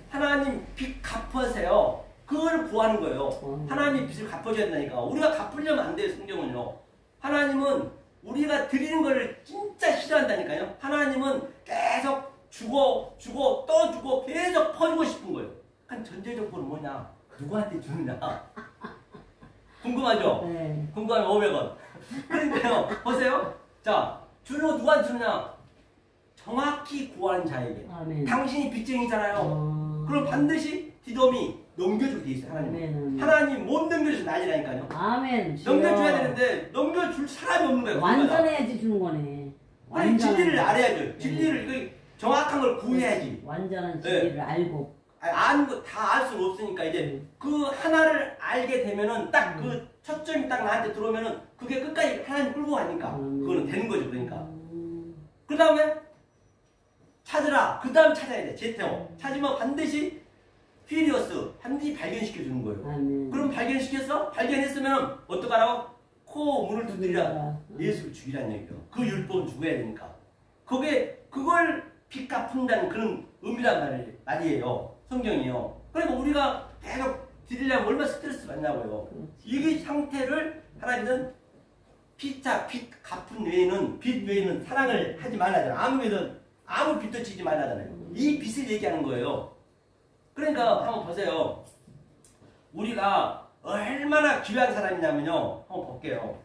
하나님 빚 갚으세요. 그걸 구하는 거예요. 하나님이 빚을 갚아줘야 된다니까. 우리가 갚으려면 안 돼요. 성경은요. 하나님은 우리가 드리는 걸 진짜 싫어한다니까요. 하나님은 계속 주고 또 주고 계속 퍼주고 싶은 거예요. 그러니까 전제적으로 뭐냐? 누구한테 주느냐? 궁금하죠? 네. 궁금하면 500원. 그러니까요. 보세요. 자, 누구한테 주느냐? 정확히 구하는 자에게. 당신이 빚쟁이잖아요. 그럼 반드시 디돔이 넘겨주게 돼 있어요. 하나님. 하나님 못 넘겨주면 난리라니까요. 아멘. 넘겨줘야 되는데 넘겨줄 사람이 없는 거예요. 완전해야지 주는 거네. 아니, 진리를 알아야죠. 진리를 정확한 걸 구해야지. 완전한 진리를 알고. 아는 거 다 알 수는 없으니까 이제 그 하나를 알게 되면은 딱 그 초점이 딱 나한테 들어오면은 그게 끝까지 하나님 끌고 가니까 그거는 되는 거죠. 그러니까. 그 다음에 찾으라. 그 다음 찾아야 돼. 제테오. 찾으면 반드시 퀴리어스 반드시 발견시켜 주는 거예요. 아멘. 그럼 발견시켰어? 발견했으면 어떡하라고? 코 문을 두드리라. 예수를 죽이라는 얘기죠. 그 율법은 죽어야 되니까. 그걸 빚 갚는다는 그런 의미란 말이에요. 성경이요. 그러니까 우리가 계속 드리려면 얼마나 스트레스 받냐고요. 이 상태를 하나님은 빚 갚은 외에는, 빚 외에는 사랑을 하지 말라잖아요. 아무 빚도 지지 말라잖아요. 이 빚을 얘기하는 거예요. 그러니까 한번 보세요. 우리가 얼마나 귀한 사람이냐면요. 한번 볼게요.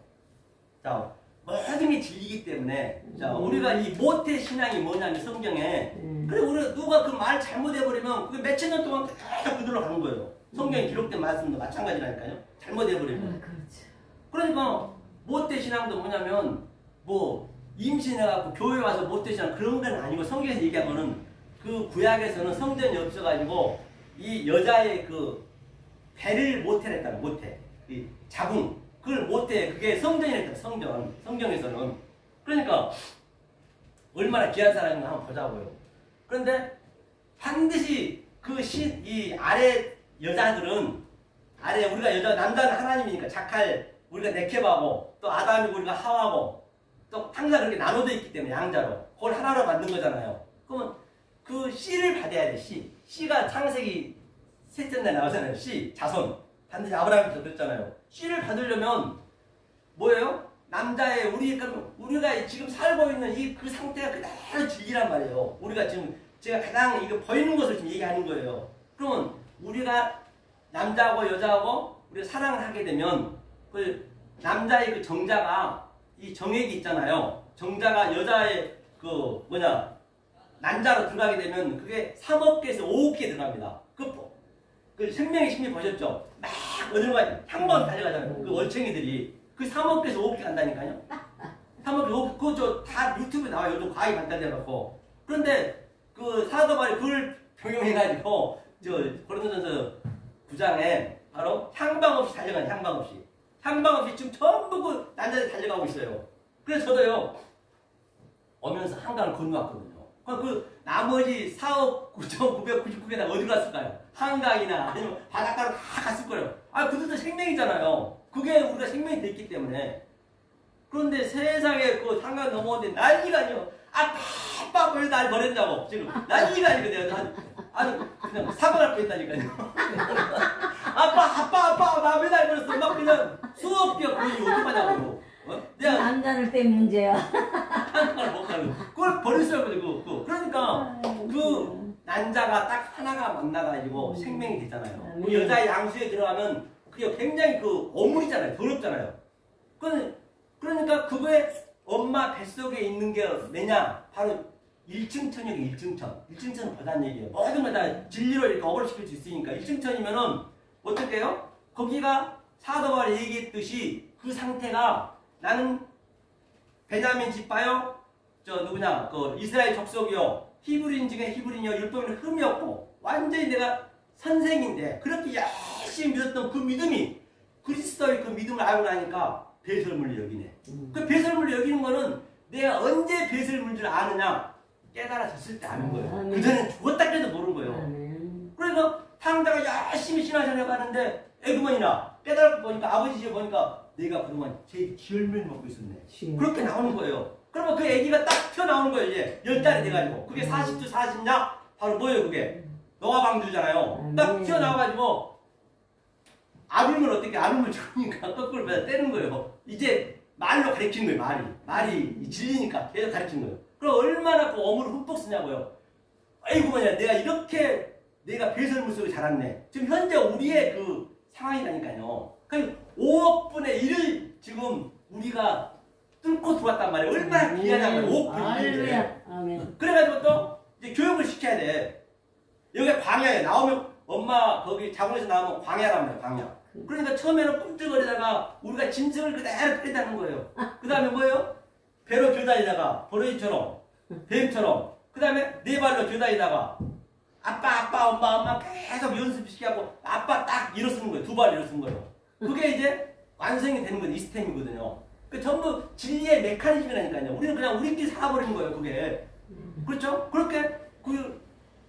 자, 모든 게 진리이기 때문에, 자, 우리가 이 모태 신앙이 뭐냐면 성경에, 그래, 우리가 누가 그 말 잘못해버리면 그게 몇천 년 동안 계속 그대로 가는 거예요. 성경에 기록된 말씀도 마찬가지라니까요. 잘못해버리면. 그러니까 모태 신앙도 뭐냐면, 뭐 임신해갖고 교회 와서 모태 신앙 그런 건 아니고, 성경에서 얘기한 거는 그 구약에서는 성전이 없어가지고 이 여자의 그 배를 모태랬다는 모태, 이 자궁 그걸 모태, 그게 성전이랬다. 성경에서는. 그러니까 얼마나 귀한 사람인가 한번 보자고요. 그런데 반드시 이 아래 여자들은, 아래 우리가 남자는 하나님이니까 자칼 우리가 네케바고, 또 아담이고 우리가 하와고, 또 항상 그렇게 나눠져 있기 때문에 양자로 그걸 하나로 만든 거잖아요. 그러면 그 씨를 받아야 돼. 씨가 창세기 셋째 날 나오잖아요. 씨, 자손. 반드시 아브라함부터 그랬잖아요. 씨를 받으려면 뭐예요? 남자의 우리가 지금 살고 있는 그 상태가 그대로 진리란 말이에요. 우리가 지금 제가 가장 이거 보이는 것을 지금 얘기하는 거예요. 그러면 우리가 남자하고 여자하고 우리가 사랑을 하게 되면 그 남자의 그 정자가, 이 정액이 있잖아요. 정자가 여자의 그 난자로 들어가게 되면 그게 3억 개에서 5억 개 들어갑니다. 그 생명의 심리 보셨죠? 막 어디로 가 향방 달려가잖아요. 그 월챙이들이 그 3억 개에서 5억 개 간다니까요. 3억 개, 5억 개, 그거 다 유튜브에 나와요. 요즘 과학이 발달돼갖고. 그런데 그 사도 바울이 그걸 병용해가지고 고린도전서 9장에 바로 향방 없이 달려가는, 향방 없이 지금 전부 그 난자들이 달려가고 있어요. 그래서 저도요 오면서 한강을 건너왔거든요. 그 나머지 4억 9,999개나 어디 갔을까요? 한강이나 아니면 바닷가로 다 갔을 거예요. 그들도 생명이잖아요. 그게 우리가 생명이 됐기 때문에. 그런데 세상에 그 한강 넘어오는데 난리가 아니요. 아빠 왜 날 버렸냐고. 지금 난리가 아니거든요. 그냥 사고 날 뻔했다니까요. 아빠 나 왜 날 버렸어. 막 그냥 수억 개 거의 어떡하냐고. 남자들 때 문제야. 한강을 못 가는 거. 그걸 버릴 수 없거든요. 그러니까 그 난자가 딱 하나가 만나가지고 생명이 됐잖아요. 그 여자의 양수에 들어가면 그게 굉장히 그 어물이잖아요. 더럽잖아요. 그러니까 그거에 엄마 뱃속에 있는 게 뭐냐? 바로 1층천이에요. 1층천 보다는 얘기예요. 모든 걸 다 진리로 이렇게 어그로시킬 수 있으니까 1층천이면은 어떻게 해요? 거기가 사도 바울이 얘기했듯이 그 상태가, 나는 베냐민 지파요, 그 이스라엘 족속이요, 히브리인 중에 히브리인이요, 율법에는 흠이 없고 완전히 내가 선생인데 그렇게 열심히 믿었던 그 믿음이, 그리스도의 그 믿음을 알고 나니까 배설물로 여기네. 그 배설물로 여기는 거는 내가 언제 배설물인 줄 아느냐? 깨달아졌을 때 아는 거예요. 그전에는 죽었다 깨도 모르는 거예요. 그러니까 탕자가 열심히 신앙생활 해가는데 에그머니나 깨달고 보니까, 아버지 집에 보니까 내가 그동안 제 지혈면을 먹고 있었네. 그렇게 나오는 거예요. 그러면 그 애기가 딱 튀어나오는 거예요. 이제 10달이 돼가지고. 그게 40주 40냐? 바로 뭐예요 그게? 노아방주잖아요. 딱 튀어나와가지고 아름을 어떻게, 아름을 죽으니까 거꾸로 때리는 거예요. 이제 말로 가르치는 거예요. 말이 진리니까 계속 가르치는 거예요. 그럼 얼마나 그 어물을 흠뻑 쓰냐고요. 아이고 뭐냐, 내가 이렇게 내가 배설물 속에 자랐네. 지금 현재 우리의 그 상황이라니까요. 그러니까 5억 분의 1을 지금 우리가 뚫고 들어왔단 말이에요. 얼마나 귀하단 말이에요. 5억 분의 1을. 그래가지고 또 이제 교육을 시켜야 돼. 여기가 광야에 나오면, 엄마 거기 자궁에서 나오면 광야란 말이에요. 광야. 그러니까 처음에는 꿈틀거리다가 우리가 짐승을 그대로 빼다는 거예요. 그 다음에 뭐예요? 배로 교다니다가 버러지처럼, 뱀처럼, 그 다음에 네 발로 교다니다가 아빠 엄마 계속 연습시키고 아빠 딱 일어서는 거예요. 2발 일어서는 거예요. 그게 이제 완성이 되는 건 이 스템이거든요. 그 전부 진리의 메커니즘이라니까요. 우리는 그냥 우리끼리 살아버리는 거예요. 그게. 그렇죠? 그렇게 그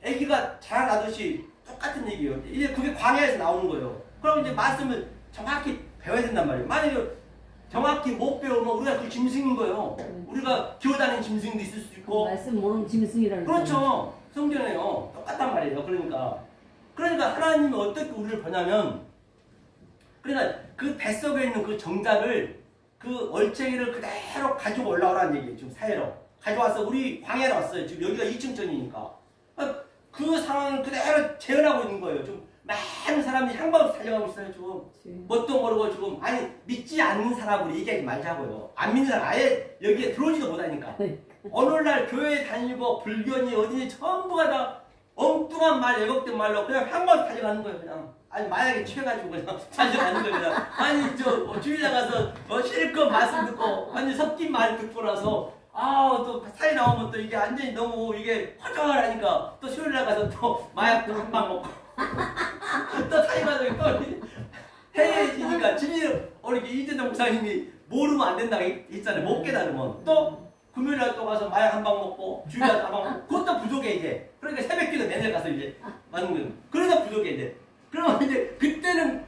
애기가 자라나듯이 똑같은 얘기예요. 이제 그게 광야에서 나오는 거예요. 그럼 이제 말씀을 정확히 배워야 된단 말이에요. 만약에 정확히 못 배우면 우리가 그 짐승인 거예요. 우리가 기어다니는 짐승도 있을 수 있고. 말씀 모르는 짐승이라는 그렇죠. 성경에요. 똑같단 말이에요. 그러니까 하나님이 어떻게 우리를 보냐면, 그러니까 그 뱃속에 있는 그 정자를, 그 얼챙이를 그대로 가지고 올라오라는 얘기예요. 지금 사회로 가져와서 우리 광야로 왔어요. 지금 여기가 2층전이니까 그 상황을 그대로 재현하고 있는 거예요. 좀 많은 사람들이 향방으로 달려가고 있어요. 지금 뭣도 모르고 지금, 아니 믿지 않는 사람으로 얘기하지 말자고요. 안 믿는 사람 아예 여기에 들어오지도 못하니까. 오늘날 교회 다니고 불교니 어디니 전부가 다 엉뚱한 말, 왜곡된 말로 그냥 향방으로 달려가는 거예요. 그냥 아니 마약에 취해가지고 그냥 달려가는 거예요. 그냥. 아니 저 주일 나가서 실컷 말씀 듣고 완전 섞인 말 듣고 나서 또 사이 나오면 또 이게 완전히 너무 이게 허전하니까 또 수요일 나가서 또 마약도 한 방 먹고 또 사이 가서 또 해지니까 진리를 우리 이재정 목사님이 모르면 안 된다고 했잖아요. 못 깨달으면 또 금요일날 또 가서 마약 한 방 먹고 주일날 한 방 먹고 그것도 부족해 이제. 그러니까 새벽기도 내내 가서 이제 맞는 거예요. 그러다 부족해 이제. 그러면 이제 그때는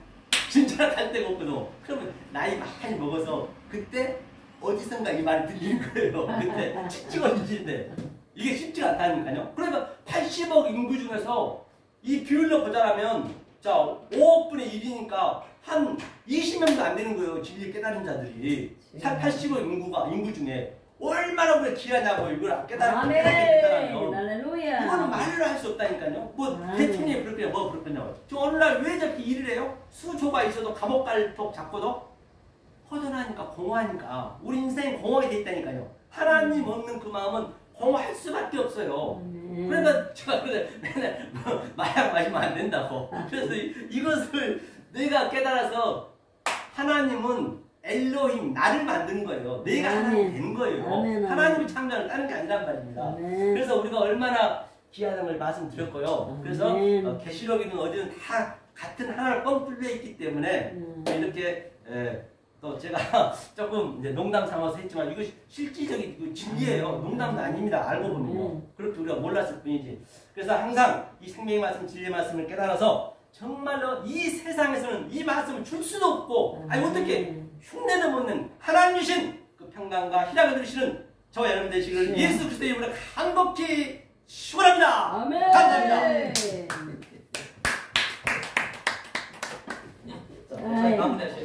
진짜 갈 데가 없거든. 그러면 나이 많이 먹어서 그때 어디선가 이 말이 들리는 거예요. 그때 찍어주시는데 이게 쉽지가 않다니까요. 그러니까 80억 인구 중에서 이 비율로 보자면 자 5억분의 1이니까 한 20명도 안 되는 거예요. 진리 깨달은 자들이. 80억 인구 중에 얼마나 우리가 귀하냐고 이걸 깨달으면 할렐루야. 이거는 말로 할 수 없다니까요. 뭐 대통령이 그렇게 뭐 그렇겠냐고. 지금 오늘날 왜 저렇게 일을 해요? 수조가 있어도 감옥 갈 법 잡고도 허전하니까 공허하니까 우리 인생이 공허하게 돼 있다니까요. 하나님 없는 그 마음은 공허할 수밖에 없어요. 그러니까 제가 맨날 마약 마시면 안 된다고. 그래서 이것을 내가 깨달아서 하나님은 엘로힘 나를 만드는 거예요. 내가 하나님 된 거예요. 하나님의 창조를 다른 게 아니란 말입니다. 그래서 우리가 얼마나 귀하다는 걸 말씀드렸고요. 그래서 계시록이든 어디든 다 같은 하나를 뻥 뚫려 있기 때문에 이렇게 또 제가 조금 이제 농담 삼아서 했지만 이거 실질적인 진리예요. 농담도 아닙니다. 알고 보면요. 그렇게 우리가 몰랐을 뿐이지. 그래서 항상 이 생명의 말씀, 진리의 말씀을 깨달아서 정말로 이 세상에서는 이 말씀을 줄 수도 없고, 아니 어떻게 흉내도 못 낸 하나님 주신 그 평강과 희락을 들으시는 저와 여러분 되시기를 예수 그리스도의 이름으로 간곡히 축원합니다. 아멘. 감사합니다. 자, 마무리하시죠.